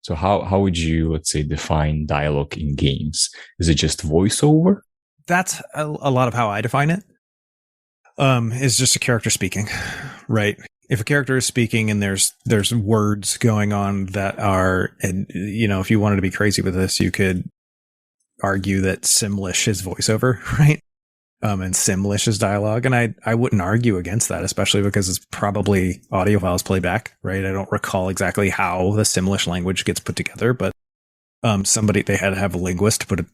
So how would you, let's say, define dialogue in games? Is it just voiceover? That's a lot of how I define it. Is just a character speaking, right? If a character is speaking and there's words going on that are, and if you wanted to be crazy with this, you could argue that Simlish is voiceover, right? And Simlish is dialogue. And I wouldn't argue against that, especially because it's probably audio files playback, right? I don't recall exactly how the Simlish language gets put together, but they had to have a linguist put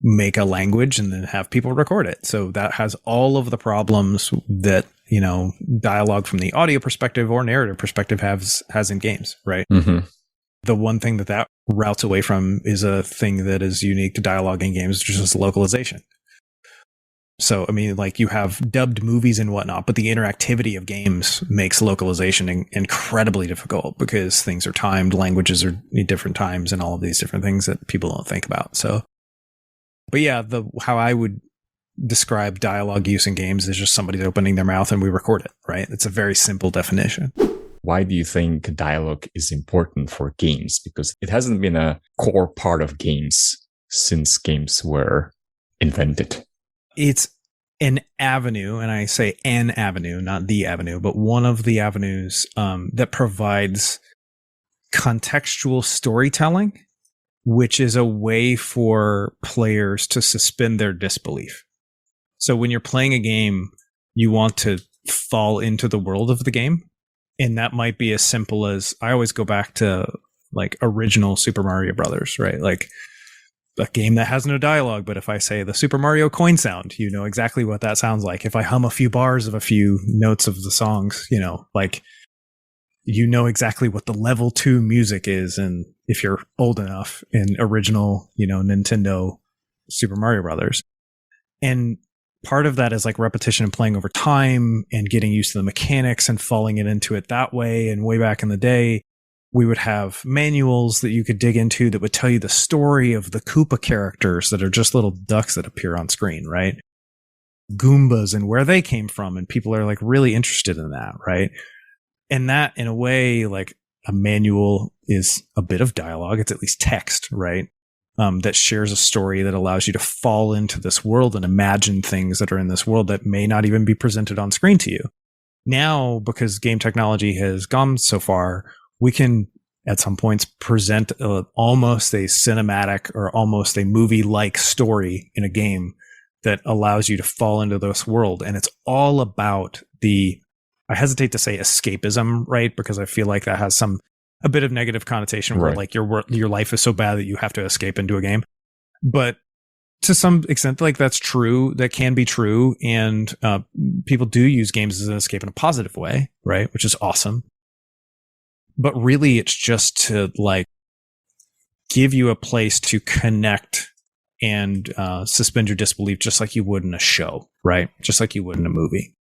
make a language and then have people record it. So that has all of the problems that, dialogue from the audio perspective or narrative perspective has in games, right? Mm-hmm. The one thing that routes away from is a thing that is unique to dialogue in games, which is localization. So, I mean, like you have dubbed movies and whatnot, but the interactivity of games makes localization incredibly difficult because things are timed, languages are at different times, and all of these different things that people don't think about. So, but yeah, how I would describe dialogue use in games is just somebody's opening their mouth and we record it, right? It's a very simple definition. Why do you think dialogue is important for games? Because it hasn't been a core part of games since games were invented. It's an avenue, and I say an avenue, not the avenue, but one of the avenues that provides contextual storytelling, which is a way for players to suspend their disbelief. So when you're playing a game, you want to fall into the world of the game. And that might be as simple as, I always go back to like original Super Mario Brothers, right? Like a game that has no dialogue, but if I say the Super Mario coin sound, you know exactly what that sounds like. If I hum a few bars of a few notes of the songs, you know exactly what the level 2 music is. And if you're old enough in original, Nintendo Super Mario Brothers. And part of that is like repetition and playing over time and getting used to the mechanics and falling into it that way. And way back in the day, we would have manuals that you could dig into that would tell you the story of the Koopa characters that are just little ducks that appear on screen, right? Goombas and where they came from. And people are like really interested in that, right? And that, in a way, like a manual is a bit of dialogue. It's at least text, right? That shares a story that allows you to fall into this world and imagine things that are in this world that may not even be presented on screen to you. Now, because game technology has gone so far, we can, at some points, present almost a cinematic or almost a movie-like story in a game that allows you to fall into this world. And it's all about I hesitate to say escapism, right? Because I feel like that has a bit of negative connotation where like your life is so bad that you have to escape into a game. But to some extent, like that's true. That can be true. And people do use games as an escape in a positive way, right? Which is awesome. But really, it's just to like give you a place to connect and suspend your disbelief, just like you would in a show, right? Just like you would in a movie.